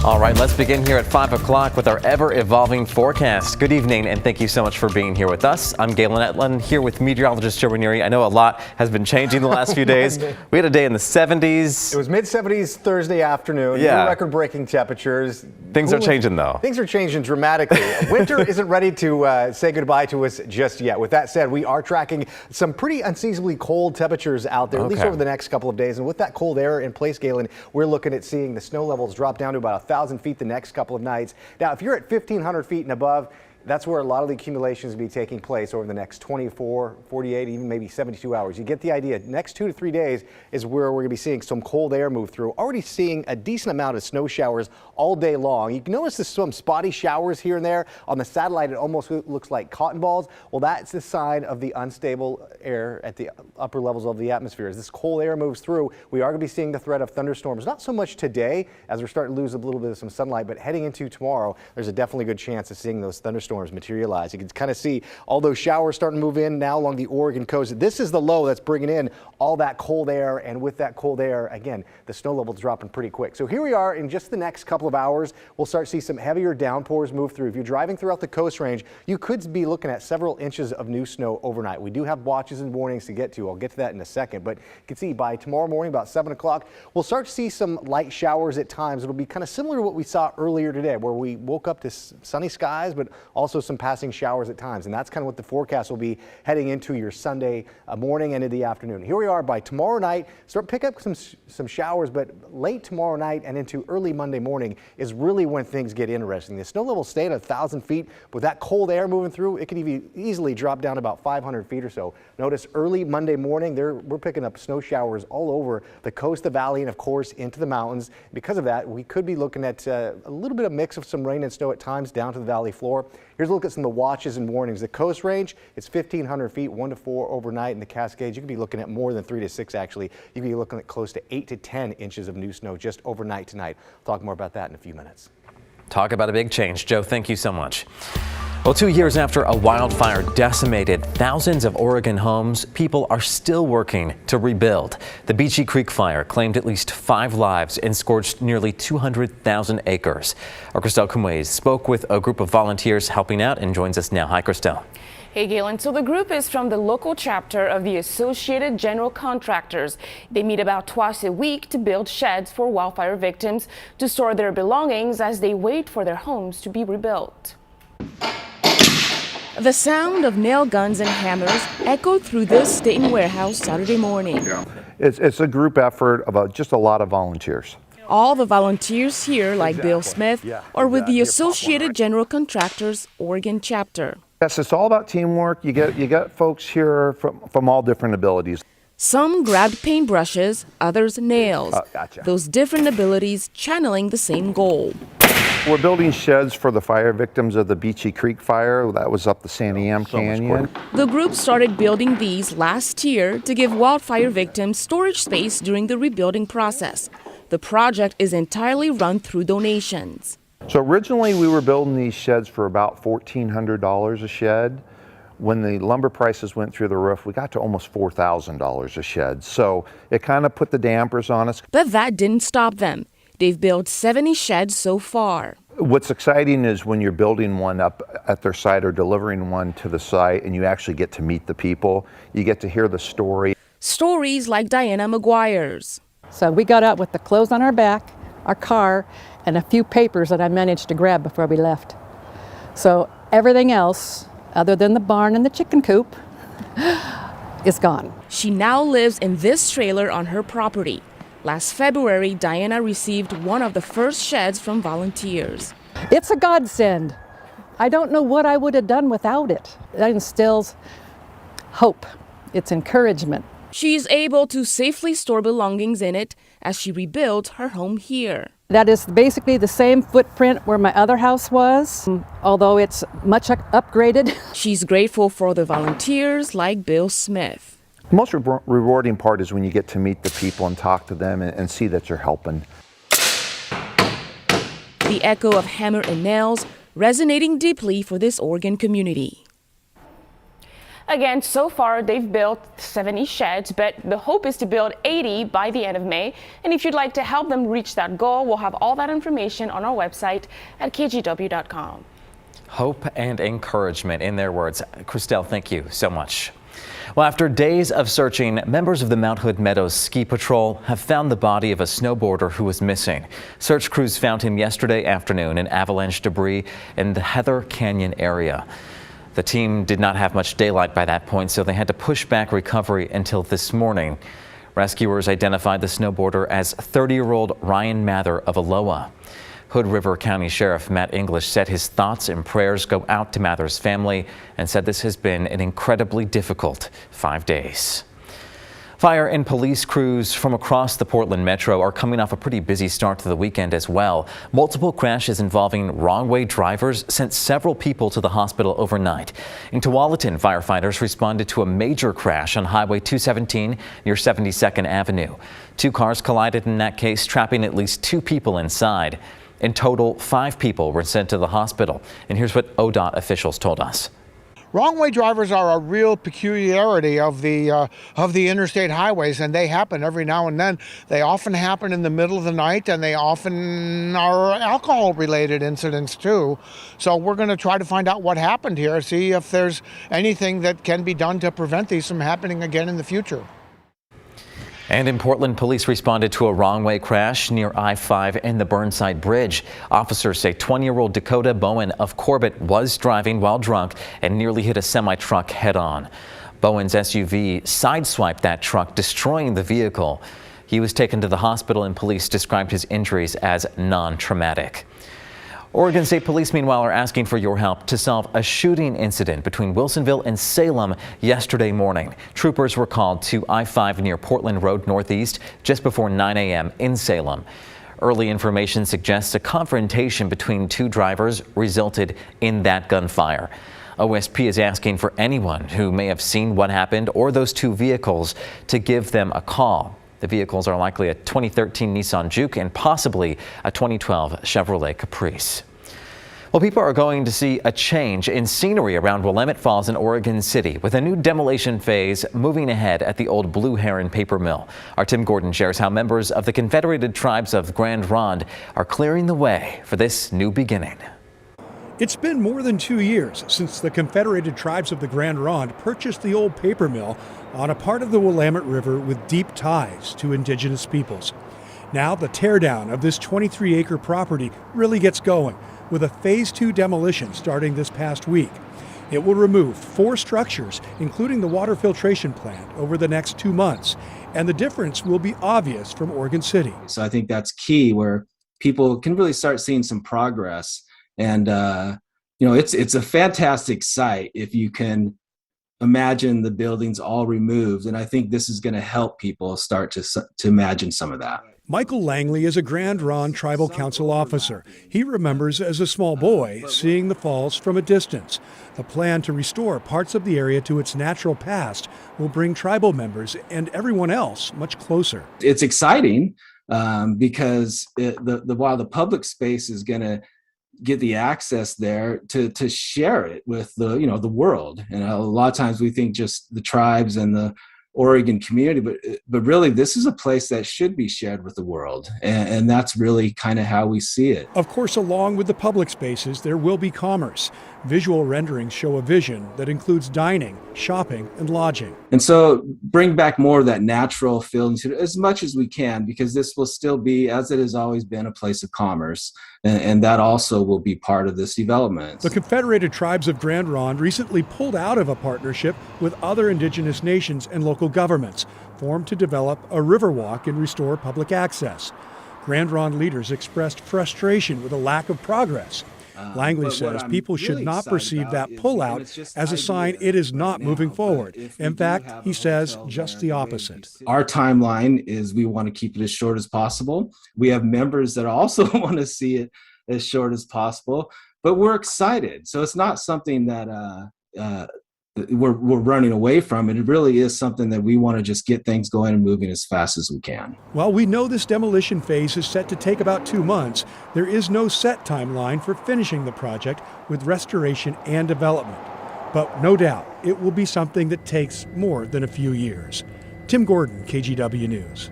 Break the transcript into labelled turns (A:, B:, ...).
A: All right, let's begin here at 5 o'clock with our ever-evolving forecast. Good evening, and thank you so much for being here with us. I'm Galen Etland, here with meteorologist Joe Ranieri. I know a lot has been changing the last few days. We had a day in the 70s.
B: It was mid-70s Thursday afternoon.
A: Yeah.
B: Record-breaking temperatures.
A: Things are changing, though.
B: Things are changing dramatically. Winter isn't ready to say goodbye to us just yet. With that said, we are tracking some pretty unseasonably cold temperatures out there, at least over the next couple of days. And with that cold air in place, Galen, we're looking at seeing the snow levels drop down to about 1,000 feet the next couple of nights. Now, if you're at 1,500 feet and above, that's where a lot of the accumulations will be taking place over the next 24, 48, even maybe 72 hours. You get the idea. Next 2 to 3 days is where we're going to be seeing some cold air move through. Already seeing a decent amount of snow showers all day long. You can notice there's some spotty showers here and there. On the satellite, it almost looks like cotton balls. Well, that's the sign of the unstable air at the upper levels of the atmosphere. As this cold air moves through, we are going to be seeing the threat of thunderstorms. Not so much today, as we're starting to lose a little bit of some sunlight, but heading into tomorrow, there's a definitely good chance of seeing those thunderstorms materialize. You can kind of see all those showers starting to move in now along the Oregon coast. This is the low that's bringing in all that cold air, and with that cold air, again, the snow level's dropping pretty quick. So here we are in just the next couple of hours. We'll start to see some heavier downpours move through. If you're driving throughout the Coast Range, you could be looking at several inches of new snow overnight. We do have watches and warnings to get to. I'll get to that in a second, but you can see by tomorrow morning about 7 o'clock, we'll start to see some light showers at times. It'll be kind of similar to what we saw earlier today, where we woke up to sunny skies, but also some passing showers at times. And that's kind of what the forecast will be heading into your Sunday morning and into the afternoon. Here we are by tomorrow night. Start pick up some showers, but late tomorrow night and into early Monday morning is really when things get interesting. The snow level stay at 1,000 feet. With that cold air moving through, it could even easily drop down about 500 feet or so. Notice early Monday morning, we're picking up snow showers all over the coast, the valley, and of course into the mountains. Because of that, we could be looking at a little bit of mix of some rain and snow at times down to the valley floor. Here's a look at some of the watches and warnings. The Coast Range, it's 1,500 feet, 1 to 4 overnight. In the Cascades, you could be looking at more than 3 to 6 actually. You could be looking at close to 8 to 10 inches of new snow just overnight tonight. I'll talk more about that in a few minutes.
A: Talk about a big change. Joe, thank you so much. Well, 2 years after a wildfire decimated thousands of Oregon homes, people are still working to rebuild. The Beachy Creek fire claimed at least 5 lives and scorched nearly 200,000 acres. Our Christelle Kumways spoke with a group of volunteers helping out and joins us now. Hi, Christelle.
C: Hey, Galen. So the group is from the local chapter of the Associated General Contractors. They meet about twice a week to build sheds for wildfire victims to store their belongings as they wait for their homes to be rebuilt. The sound of nail guns and hammers echoed through this Dayton warehouse Saturday morning.
D: It's a group effort of just a lot of volunteers.
C: All the volunteers here, like Bill Smith, are with the Associated General Contractors Oregon chapter.
D: Yes, it's all about teamwork. You got folks here from all different abilities.
C: Some grabbed paintbrushes, others nails.
D: Gotcha.
C: Those different abilities channeling the same goal.
D: We're building sheds for the fire victims of the Beachy Creek fire. That was up the Santiam Canyon.
C: The group started building these last year to give wildfire victims storage space during the rebuilding process. The project is entirely run through donations.
D: So originally we were building these sheds for about $1,400 a shed. When the lumber prices went through the roof, we got to almost $4,000 a shed. So it kind of put the dampers on us.
C: But that didn't stop them. They've built 70 sheds so far.
D: What's exciting is when you're building one up at their site or delivering one to the site and you actually get to meet the people, you get to hear the story.
C: Stories like Diana McGuire's.
E: So we got out with the clothes on our back, our car, and a few papers that I managed to grab before we left. So everything else, other than the barn and the chicken coop, is gone.
C: She now lives in this trailer on her property. Last February, Diana received one of the first sheds from volunteers.
E: It's a godsend. I don't know what I would have done without it. That instills hope. It's encouragement.
C: She's able to safely store belongings in it as she rebuilds her home here.
E: That is basically the same footprint where my other house was, although it's much upgraded.
C: She's grateful for the volunteers like Bill Smith.
D: The most rewarding part is when you get to meet the people and talk to them and see that you're helping.
C: The echo of hammer and nails resonating deeply for this Oregon community. Again, so far they've built 70 sheds, but the hope is to build 80 by the end of May. And if you'd like to help them reach that goal, we'll have all that information on our website at kgw.com.
A: Hope and encouragement in their words. Christelle, thank you so much. Well, after days of searching, members of the Mount Hood Meadows Ski Patrol have found the body of a snowboarder who was missing. Search crews found him yesterday afternoon in avalanche debris in the Heather Canyon area. The team did not have much daylight by that point, so they had to push back recovery until this morning. Rescuers identified the snowboarder as 30-year-old Ryan Mather of Aloha. Hood River County Sheriff Matt English said his thoughts and prayers go out to Mather's family and said this has been an incredibly difficult 5 days. Fire and police crews from across the Portland metro are coming off a pretty busy start to the weekend as well. Multiple crashes involving wrong-way drivers sent several people to the hospital overnight. In Tualatin, firefighters responded to a major crash on Highway 217 near 72nd Avenue. 2 cars collided in that case, trapping at least 2 people inside. In total, 5 people were sent to the hospital. And here's what ODOT officials told us.
F: Wrong-way drivers are a real peculiarity of the interstate highways, and they happen every now and then. They often happen in the middle of the night, and they often are alcohol-related incidents too. So we're going to try to find out what happened here, see if there's anything that can be done to prevent these from happening again in the future.
A: And in Portland, police responded to a wrong-way crash near I-5 and the Burnside Bridge. Officers say 20-year-old Dakota Bowen of Corbett was driving while drunk and nearly hit a semi-truck head-on. Bowen's SUV sideswiped that truck, destroying the vehicle. He was taken to the hospital and police described his injuries as non-traumatic. Oregon State Police, meanwhile, are asking for your help to solve a shooting incident between Wilsonville and Salem yesterday morning. Troopers were called to I-5 near Portland Road Northeast just before 9 a.m. in Salem. Early information suggests a confrontation between 2 drivers resulted in that gunfire. OSP is asking for anyone who may have seen what happened or those 2 vehicles to give them a call. The vehicles are likely a 2013 Nissan Juke and possibly a 2012 Chevrolet Caprice. Well, people are going to see a change in scenery around Willamette Falls in Oregon City with a new demolition phase moving ahead at the old Blue Heron paper mill. Our Tim Gordon shares how members of the Confederated Tribes of Grand Ronde are clearing the way for this new beginning.
G: It's been more than 2 years since the Confederated Tribes of the Grand Ronde purchased the old paper mill on a part of the Willamette River with deep ties to indigenous peoples. Now the teardown of this 23-acre property really gets going with a Phase 2 demolition starting this past week. It will remove 4 structures, including the water filtration plant, over the next 2 months, and the difference will be obvious from Oregon City.
H: So I think that's key, where people can really start seeing some progress. And, it's a fantastic site if you can imagine the buildings all removed. And I think this is going to help people start to imagine some of that.
G: Michael Langley is a Grand Ronde Tribal Council officer. He remembers as a small boy seeing the falls from a distance. The plan to restore parts of the area to its natural past will bring tribal members and everyone else much closer.
H: It's exciting because while the public space is going to get the access there to share it with the world. And a lot of times we think just the tribes and the Oregon community, but really this is a place that should be shared with the world. And that's really kind of how we see it.
G: Of course, along with the public spaces, there will be commerce. Visual renderings show a vision that includes dining, shopping, and lodging.
H: And so bring back more of that natural feel as much as we can, because this will still be, as it has always been, a place of commerce. And that also will be part of this development.
G: The Confederated Tribes of Grand Ronde recently pulled out of a partnership with other indigenous nations and local governments, formed to develop a riverwalk and restore public access. Grand Ronde leaders expressed frustration with a lack of progress. Langley says people should not perceive that pullout as a sign it is not moving forward. In fact, he says just the opposite.
H: Our timeline is we want to keep it as short as possible. We have members that also want to see it as short as possible, but we're excited. So it's not something that we're running away from. It really is something that we want to just get things going and moving as fast as we can.
G: While we know this demolition phase is set to take about 2 months, there is no set timeline for finishing the project with restoration and development. But no doubt, it will be something that takes more than a few years. Tim Gordon, KGW News.